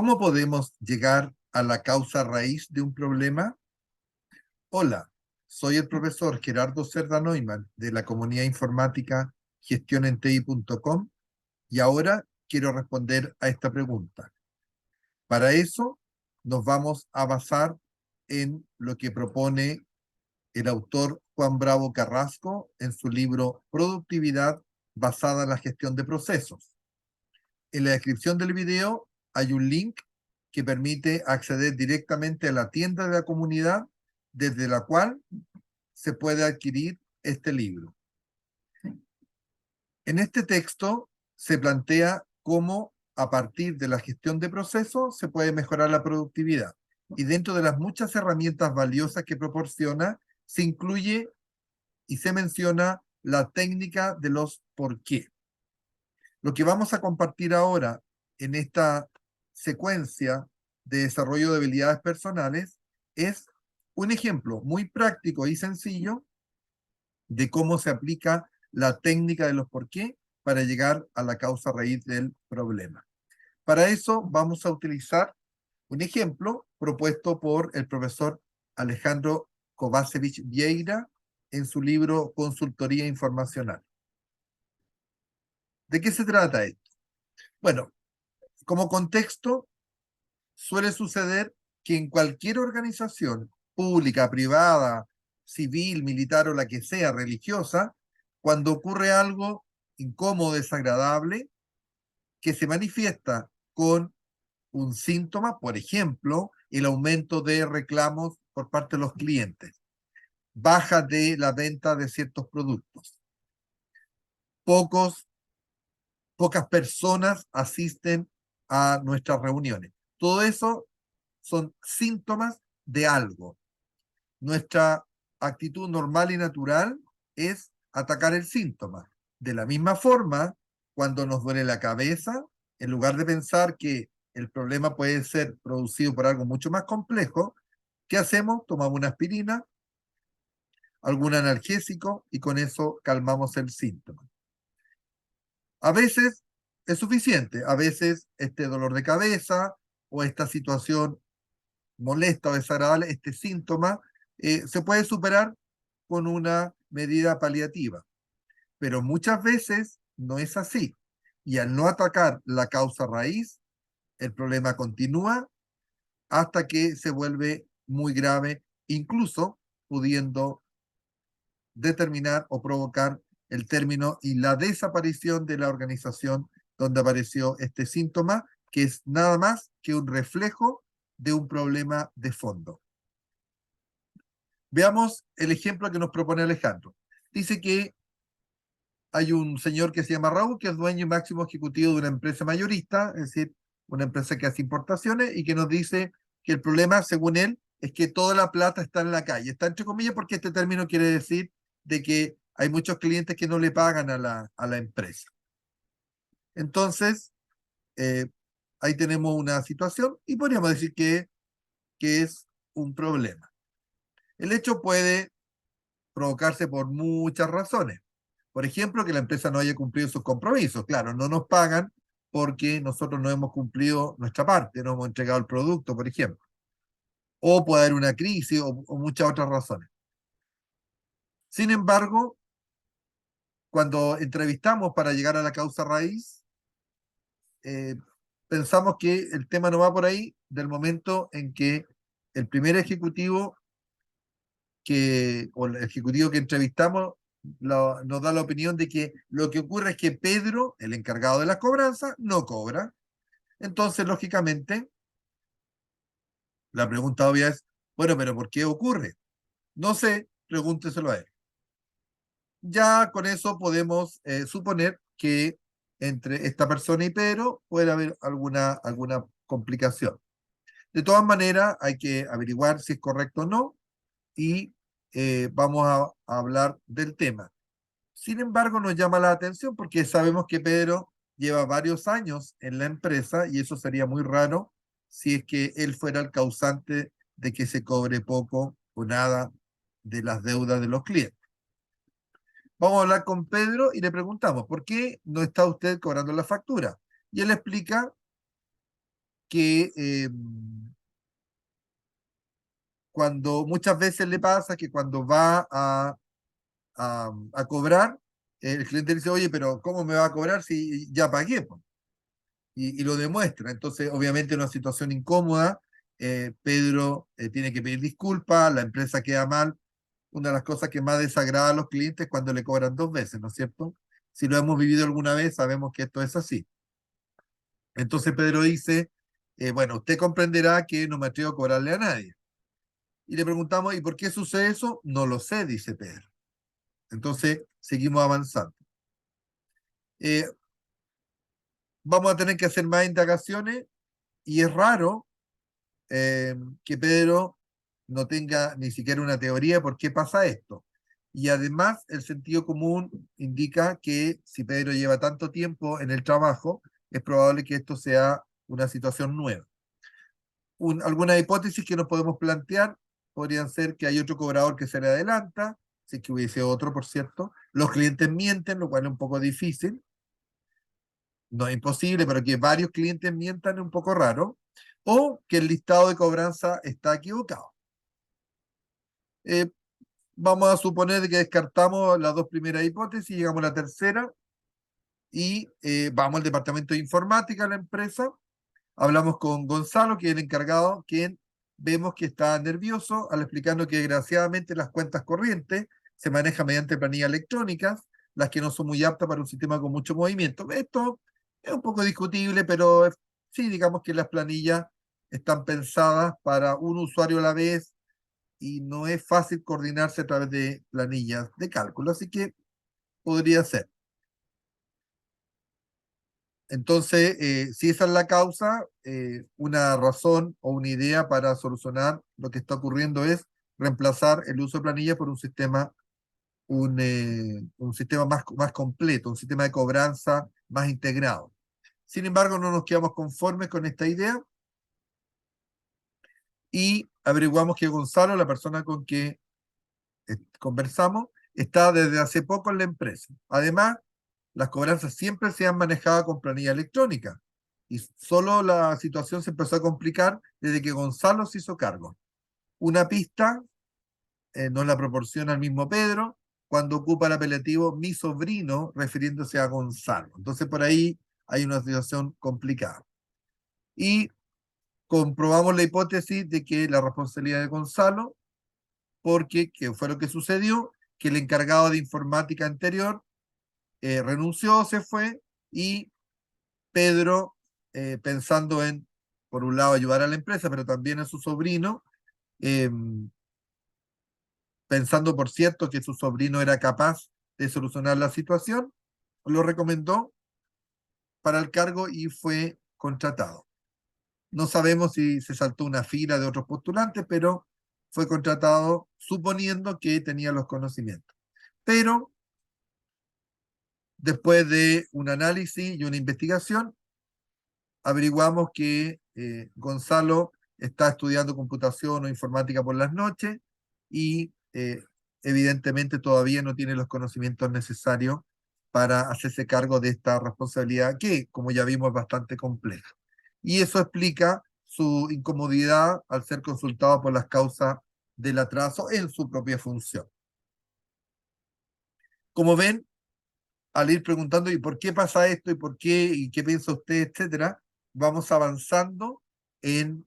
¿Cómo podemos llegar a la causa raíz de un problema? Hola, soy el profesor Gerardo Cerda Neumann de la comunidad informática gestionentei.com y ahora quiero responder a esta pregunta. Para eso nos vamos a basar en lo que propone el autor Juan Bravo Carrasco en su libro Productividad basada en la gestión de procesos. En la descripción del video hay un link que permite acceder directamente a la tienda de la comunidad desde la cual se puede adquirir este libro. En este texto se plantea cómo a partir de la gestión de procesos se puede mejorar la productividad. Y dentro de las muchas herramientas valiosas que proporciona, se incluye y se menciona la técnica de los por qué. Lo que vamos a compartir ahora en esta secuencia de desarrollo de habilidades personales es un ejemplo muy práctico y sencillo de cómo se aplica la técnica de los por qué para llegar a la causa raíz del problema. Para eso vamos a utilizar un ejemplo propuesto por el profesor Alejandro Kovacevic Vieira en su libro Consultoría Informacional. ¿De qué se trata esto? Bueno, como contexto, suele suceder que en cualquier organización pública, privada, civil, militar o la que sea, religiosa, cuando ocurre algo incómodo, desagradable, que se manifiesta con un síntoma, por ejemplo, el aumento de reclamos por parte de los clientes, baja de la venta de ciertos productos, pocas personas asisten a nuestras reuniones. Todo eso son síntomas de algo. Nuestra actitud normal y natural es atacar el síntoma. De la misma forma, cuando nos duele la cabeza, en lugar de pensar que el problema puede ser producido por algo mucho más complejo, ¿qué hacemos? Tomamos una aspirina, algún analgésico y con eso calmamos el síntoma. A veces es suficiente, a veces este dolor de cabeza o esta situación molesta o desagradable, este síntoma, se puede superar con una medida paliativa. Pero muchas veces no es así. Y al no atacar la causa raíz, el problema continúa hasta que se vuelve muy grave, incluso pudiendo determinar o provocar el término y la desaparición de la organización donde apareció este síntoma, que es nada más que un reflejo de un problema de fondo. Veamos el ejemplo que nos propone Alejandro. Dice que hay un señor que se llama Raúl, que es dueño y máximo ejecutivo de una empresa mayorista, es decir, una empresa que hace importaciones, y que nos dice que el problema, según él, es que toda la plata está en la calle. Está entre comillas porque este término quiere decir de que hay muchos clientes que no le pagan a la empresa. Entonces, eh, ahí tenemos una situación y podríamos decir que es un problema. El hecho puede provocarse por muchas razones. Por ejemplo, que la empresa no haya cumplido sus compromisos. Claro, no nos pagan porque nosotros no hemos cumplido nuestra parte, no hemos entregado el producto, por ejemplo. O puede haber una crisis o muchas otras razones. Sin embargo, cuando entrevistamos para llegar a la causa raíz, eh, pensamos que el tema no va por ahí del momento en que el primer ejecutivo o el ejecutivo que entrevistamos nos da la opinión de que lo que ocurre es que Pedro, el encargado de las cobranzas, no cobra. Entonces, lógicamente, la pregunta obvia es, bueno, pero ¿por qué ocurre? No sé, pregúnteselo a él. Ya con eso podemos suponer que entre esta persona y Pedro puede haber alguna complicación. De todas maneras, hay que averiguar si es correcto o no y vamos a hablar del tema. Sin embargo, nos llama la atención porque sabemos que Pedro lleva varios años en la empresa y eso sería muy raro si es que él fuera el causante de que se cobre poco o nada de las deudas de los clientes. Vamos a hablar con Pedro y le preguntamos, ¿por qué no está usted cobrando la factura? Y él explica que cuando muchas veces le pasa que cuando va a cobrar, el cliente dice, oye, pero ¿cómo me va a cobrar si ya pagué, po? Y lo demuestra. Entonces, obviamente, una situación incómoda. Pedro tiene que pedir disculpas, la empresa queda mal. Una de las cosas que más desagrada a los clientes es cuando le cobran dos veces, ¿no es cierto? Si lo hemos vivido alguna vez, sabemos que esto es así. Entonces Pedro dice, bueno, usted comprenderá que no me atrevo a cobrarle a nadie. Y le preguntamos, ¿y por qué sucede eso? No lo sé, dice Pedro. Entonces seguimos avanzando. Eh, Vamos a tener que hacer más indagaciones y es raro que Pedro no tenga ni siquiera una teoría de por qué pasa esto. Y además el sentido común indica que si Pedro lleva tanto tiempo en el trabajo, es probable que esto sea una situación nueva. Algunas hipótesis que nos podemos plantear podrían ser que hay otro cobrador que se le adelanta, si es que hubiese otro, por cierto. Los clientes mienten, lo cual es un poco difícil. No es imposible, pero que varios clientes mientan es un poco raro. O que el listado de cobranza está equivocado. Eh, Vamos a suponer que descartamos las dos primeras hipótesis, llegamos a la tercera y vamos al departamento de informática de la empresa. Hablamos con Gonzalo, que es el encargado, quien vemos que está nervioso al explicarnos que desgraciadamente las cuentas corrientes se manejan mediante planillas electrónicas, las que no son muy aptas para un sistema con mucho movimiento. Esto es un poco discutible, pero sí, digamos que las planillas están pensadas para un usuario a la vez y no es fácil coordinarse a través de planillas de cálculo, así que podría ser. Entonces, si esa es la causa, una razón o una idea para solucionar lo que está ocurriendo es reemplazar el uso de planillas por un sistema más completo, un sistema de cobranza más integrado. Sin embargo, no nos quedamos conformes con esta idea y averiguamos que Gonzalo, la persona con que conversamos, está desde hace poco en la empresa. Además, las cobranzas siempre se han manejado con planilla electrónica y solo la situación se empezó a complicar desde que Gonzalo se hizo cargo. Una pista nos la proporciona el mismo Pedro cuando ocupa el apelativo mi sobrino refiriéndose a Gonzalo. Entonces por ahí hay una situación complicada. Y comprobamos la hipótesis de que la responsabilidad de Gonzalo, porque que fue lo que sucedió, que el encargado de informática anterior renunció, se fue, y Pedro, pensando en, por un lado, ayudar a la empresa, pero también a su sobrino, eh, pensando, por cierto, que su sobrino era capaz de solucionar la situación, lo recomendó para el cargo y fue contratado. No sabemos si se saltó una fila de otros postulantes, pero fue contratado suponiendo que tenía los conocimientos. Pero después de un análisis y una investigación, averiguamos que Gonzalo está estudiando computación o informática por las noches y evidentemente todavía no tiene los conocimientos necesarios para hacerse cargo de esta responsabilidad que, como ya vimos, es bastante compleja. Y eso explica su incomodidad al ser consultado por las causas del atraso en su propia función. Como ven, al ir preguntando ¿y por qué pasa esto? ¿Y por qué? ¿Y qué piensa usted? Etcétera, vamos avanzando en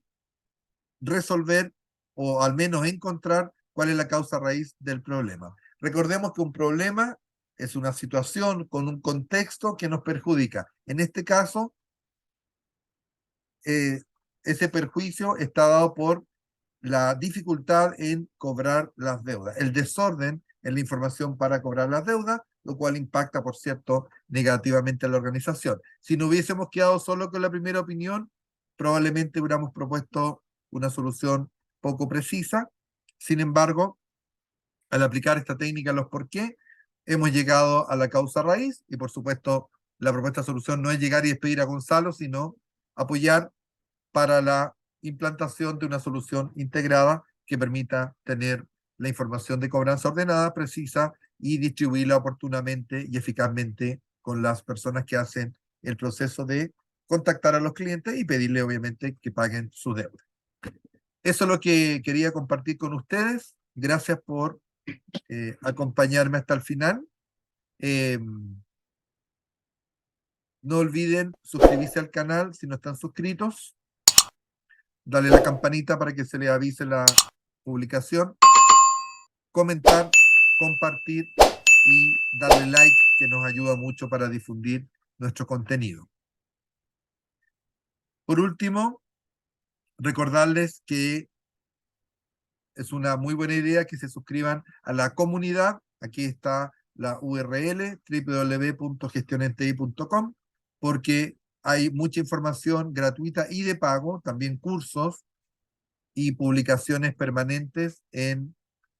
resolver o al menos encontrar cuál es la causa raíz del problema. Recordemos que un problema es una situación con un contexto que nos perjudica. En este caso, eh, ese perjuicio está dado por la dificultad en cobrar las deudas, el desorden en la información para cobrar las deudas, lo cual impacta, por cierto, negativamente a la organización. Si no hubiésemos quedado solo con la primera opinión, probablemente hubiéramos propuesto una solución poco precisa. Sin embargo, al aplicar esta técnica, los por qué, hemos llegado a la causa raíz y, por supuesto, la propuesta de solución no es llegar y despedir a Gonzalo, sino apoyar para la implantación de una solución integrada que permita tener la información de cobranza ordenada, precisa y distribuirla oportunamente y eficazmente con las personas que hacen el proceso de contactar a los clientes y pedirle obviamente que paguen su deuda. Eso es lo que quería compartir con ustedes. Gracias por acompañarme hasta el final. No olviden suscribirse al canal si no están suscritos. Darle la campanita para que se les avise la publicación. Comentar, compartir y darle like, que nos ayuda mucho para difundir nuestro contenido. Por último, recordarles que es una muy buena idea que se suscriban a la comunidad. Aquí está la URL www.gestionenti.com, porque hay mucha información gratuita y de pago, también cursos y publicaciones permanentes en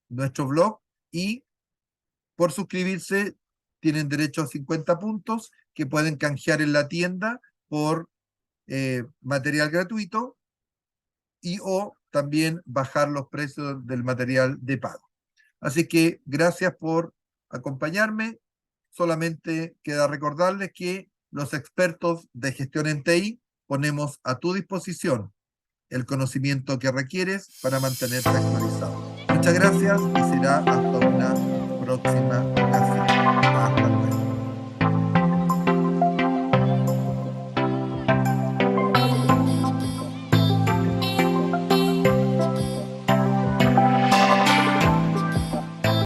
nuestro blog, y por suscribirse tienen derecho a 50 puntos que pueden canjear en la tienda por material gratuito y o también bajar los precios del material de pago. Así que gracias por acompañarme. Solamente queda recordarles que los expertos de gestión en TI ponemos a tu disposición el conocimiento que requieres para mantenerte actualizado. Muchas gracias y será hasta una próxima ocasión. Hasta luego.